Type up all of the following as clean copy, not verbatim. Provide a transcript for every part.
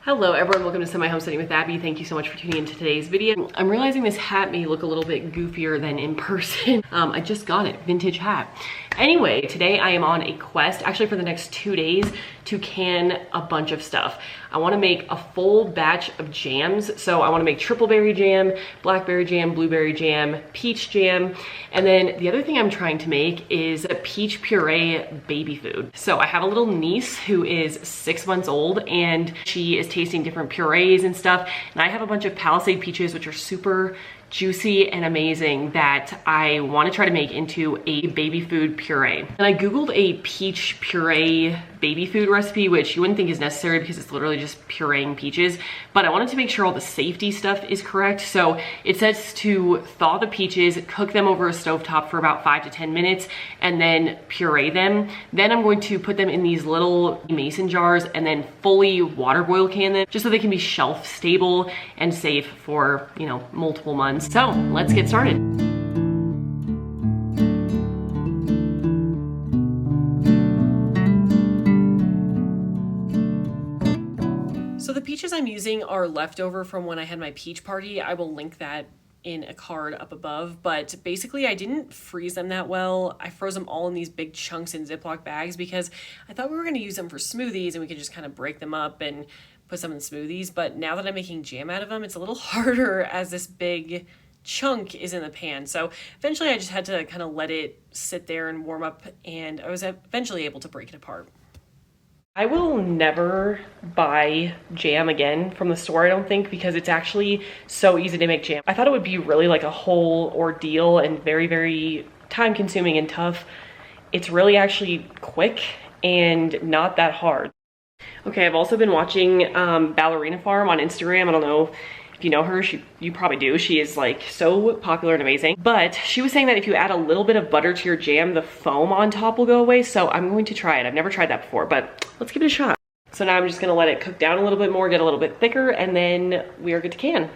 Hello everyone, welcome to Semi Home Studying with Abby. Thank you so much for tuning into today's video. I'm realizing this hat may look a little bit goofier than in person. I just got it, vintage hat. Anyway, today I am on a quest, actually for the next 2 days, to can a bunch of stuff. I wanna make a full batch of jams. So I wanna make triple berry jam, blackberry jam, blueberry jam, peach jam. And then the other thing I'm trying to make is a peach puree baby food. So I have a little niece who is 6 months old and she is tasting different purees and stuff. And I have a bunch of Palisade peaches, which are super juicy and amazing, that I want to try to make into a baby food puree. And I Googled a peach puree baby food recipe, which you wouldn't think is necessary because it's literally just pureeing peaches, but I wanted to make sure all the safety stuff is correct. So it says to thaw the peaches, cook them over a stovetop for about 5 to 10 minutes, and then puree them. Then I'm going to put them in these little mason jars and then fully water boil can them, just so they can be shelf stable and safe for, you know, multiple months. So let's get started. So the peaches I'm using are leftover from when I had my peach party. I will link that in a card up above, but basically I didn't freeze them that well. I froze them all in these big chunks in Ziploc bags because I thought we were gonna use them for smoothies and we could just kind of break them up and put some in smoothies. But now that I'm making jam out of them, it's a little harder as this big chunk is in the pan. So eventually I just had to kind of let it sit there and warm up, and I was eventually able to break it apart. I will never buy jam again from the store, I don't think, because it's actually so easy to make jam. I thought it would be really like a whole ordeal and very, very time consuming and tough. It's really actually quick and not that hard. Okay, I've also been watching Ballerina Farm on Instagram. I don't know if you know her, you probably do. She is like so popular and amazing. But she was saying that if you add a little bit of butter to your jam, the foam on top will go away. So I'm going to try it. I've never tried that before, but let's give it a shot. So now I'm just gonna let it cook down a little bit more, get a little bit thicker, and then we are good to can.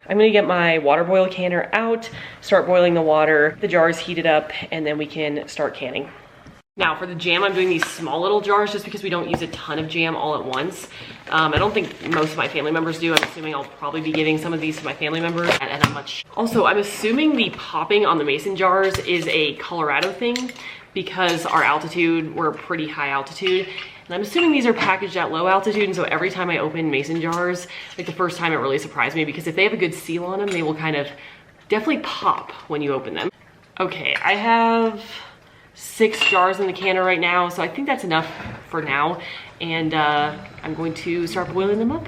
I'm gonna get my water boil canner out, start boiling the water, the jar is heated up, and then we can start canning. Now for the jam, I'm doing these small little jars just because we don't use a ton of jam all at once. I don't think most of my family members do. I'm assuming I'll probably be giving some of these to my family members and how much. Also, I'm assuming the popping on the mason jars is a Colorado thing because our altitude, we're pretty high altitude. And I'm assuming these are packaged at low altitude, and so every time I open mason jars, like the first time it really surprised me because if they have a good seal on them, they will kind of definitely pop when you open them. Okay, I have 6 jars in the canner right now, so I think that's enough for now, and I'm going to start boiling them up.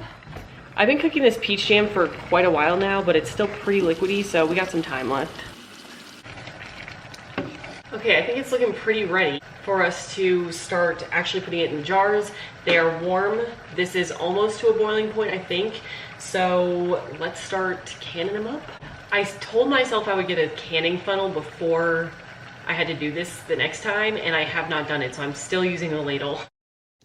I've been cooking this peach jam for quite a while now, but it's still pretty liquidy, so we got some time left. Okay, I think it's looking pretty ready for us to start actually putting it in jars. They are warm. This is almost to a boiling point, I think, so let's start canning them up. I told myself I would get a canning funnel before I had to do this the next time, and I have not done it, so I'm still using a ladle.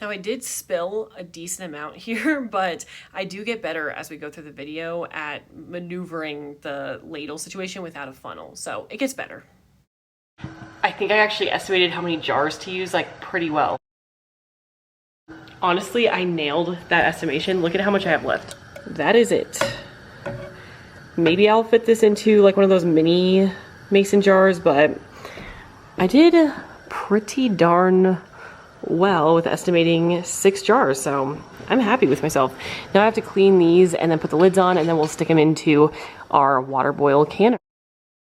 Now I did spill a decent amount here, but I do get better as we go through the video at maneuvering the ladle situation without a funnel, so it gets better. I think I actually estimated how many jars to use like pretty well. Honestly, I nailed that estimation. Look at how much I have left. That is it. Maybe I'll fit this into like one of those mini mason jars, but I did pretty darn well with estimating 6 jars, so I'm happy with myself. Now I have to clean these and then put the lids on, and then we'll stick them into our water boil canner.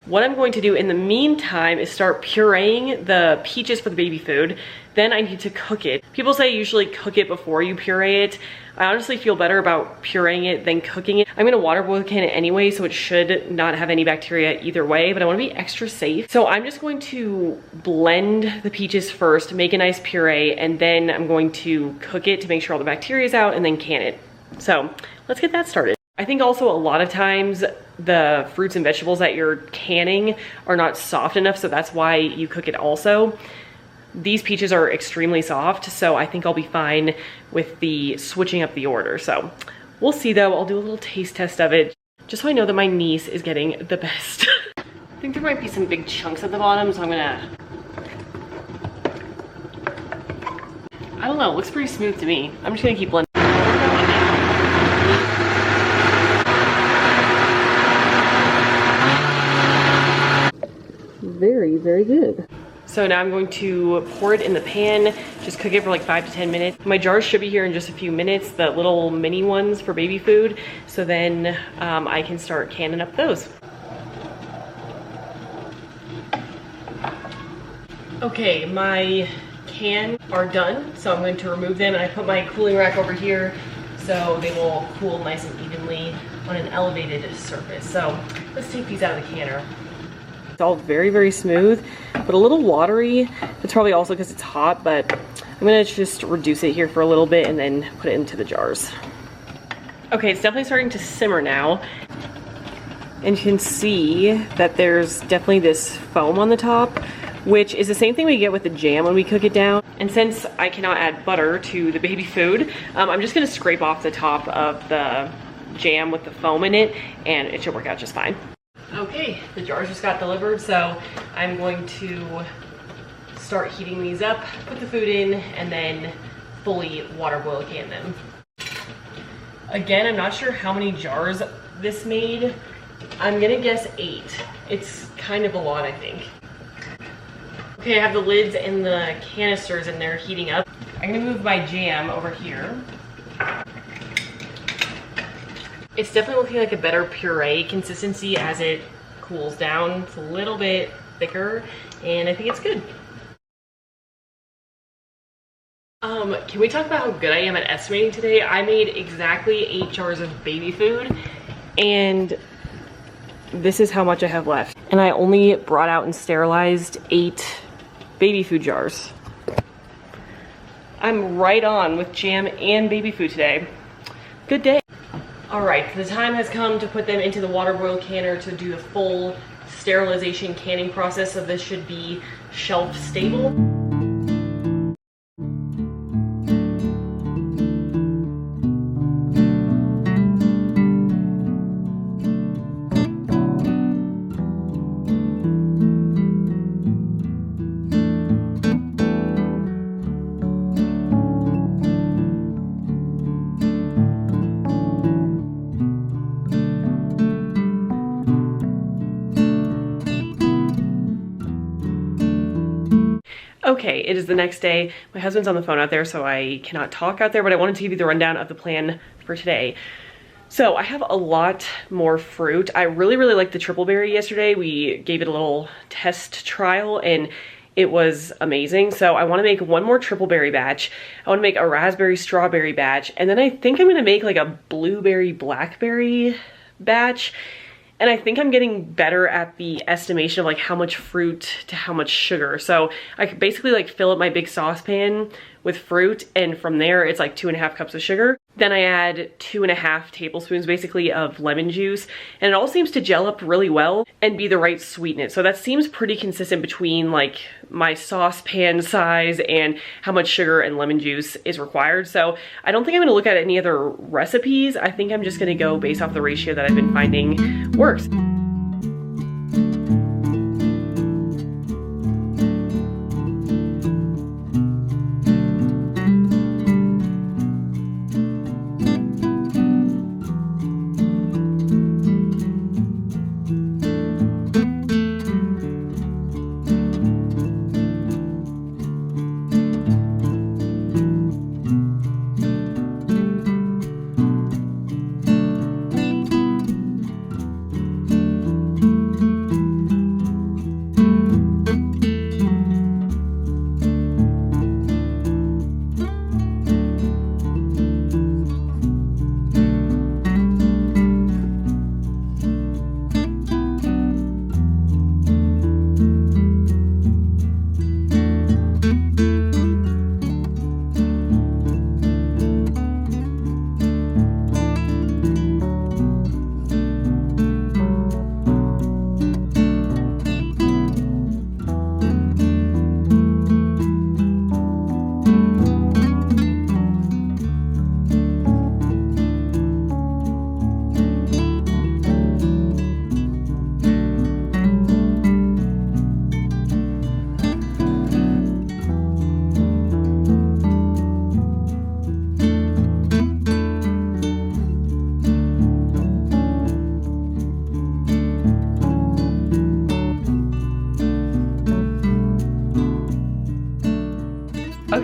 What I'm going to do in the meantime is start pureeing the peaches for the baby food. Then I need to cook it. People say usually cook it before you puree it. I honestly feel better about pureeing it than cooking it. I'm gonna water boil can it anyway, so it should not have any bacteria either way, but I wanna be extra safe. So I'm just going to blend the peaches first, make a nice puree, and then I'm going to cook it to make sure all the bacteria is out and then can it. So let's get that started. I think also a lot of times the fruits and vegetables that you're canning are not soft enough, so that's why you cook it also. These peaches are extremely soft, so I think I'll be fine with the switching up the order. So we'll see though. I'll do a little taste test of it just so I know that my niece is getting the best. I think there might be some big chunks at the bottom, so I'm gonna, I don't know, it looks pretty smooth to me. I'm just gonna keep blending. So now I'm going to pour it in the pan, just cook it for like 5 to 10 minutes. My jars should be here in just a few minutes, the little mini ones for baby food. So then I can start canning up those. Okay, my cans are done, so I'm going to remove them, and I put my cooling rack over here so they will cool nice and evenly on an elevated surface. So let's take these out of the canner. It's all very, very smooth, but a little watery. It's probably also because it's hot, but I'm gonna just reduce it here for a little bit and then put it into the jars. Okay, it's definitely starting to simmer now. And you can see that there's definitely this foam on the top, which is the same thing we get with the jam when we cook it down. And since I cannot add butter to the baby food, I'm just gonna scrape off the top of the jam with the foam in it, and it should work out just fine. Okay, the jars just got delivered, so I'm going to start heating these up, put the food in, and then fully water boil can them. Again, I'm not sure how many jars this made. I'm gonna guess 8. It's kind of a lot, I think. Okay, I have the lids and the canisters in there heating up. I'm gonna move my jam over here. It's definitely looking like a better puree consistency as it cools down. It's a little bit thicker, and I think it's good. Can we talk about how good I am at estimating today? I made exactly 8 jars of baby food, and this is how much I have left. And I only brought out and sterilized 8 baby food jars. I'm right on with jam and baby food today. Good day. All right, the time has come to put them into the water boil canner to do the full sterilization canning process, so this should be shelf stable. Okay, it is the next day. My husband's on the phone out there, so I cannot talk out there, but I wanted to give you the rundown of the plan for today. So I have a lot more fruit. I really, really liked the triple berry yesterday. We gave it a little test trial and it was amazing. So I wanna make one more triple berry batch. I wanna make a raspberry strawberry batch. And then I think I'm gonna make like a blueberry blackberry batch. And I think I'm getting better at the estimation of like how much fruit to how much sugar. So I could basically like fill up my big saucepan with fruit, and from there it's like 2.5 cups of sugar. Then I add 2.5 tablespoons basically of lemon juice, and it all seems to gel up really well and be the right sweetness. So that seems pretty consistent between like my saucepan size and how much sugar and lemon juice is required. So I don't think I'm gonna look at any other recipes. I think I'm just gonna go based off the ratio that I've been finding works.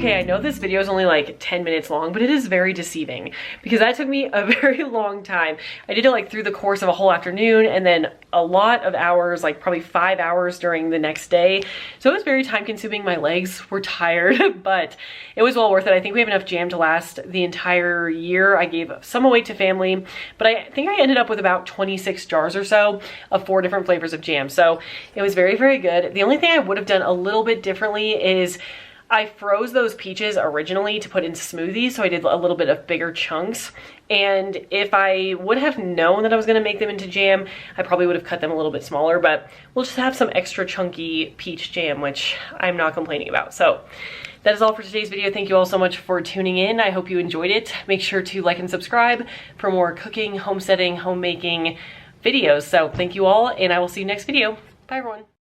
Okay, I know this video is only like 10 minutes long, but it is very deceiving because that took me a very long time. I did it like through the course of a whole afternoon and then a lot of hours, like probably 5 hours during the next day. So it was very time consuming. My legs were tired, but it was well worth it. I think we have enough jam to last the entire year. I gave some away to family, but I think I ended up with about 26 jars or so of 4 different flavors of jam. So it was very, very good. The only thing I would have done a little bit differently is I froze those peaches originally to put into smoothies, so I did a little bit of bigger chunks. And if I would have known that I was gonna make them into jam, I probably would have cut them a little bit smaller, but we'll just have some extra chunky peach jam, which I'm not complaining about. So that is all for today's video. Thank you all so much for tuning in. I hope you enjoyed it. Make sure to like and subscribe for more cooking, homesteading, homemaking videos. So thank you all, and I will see you next video. Bye everyone.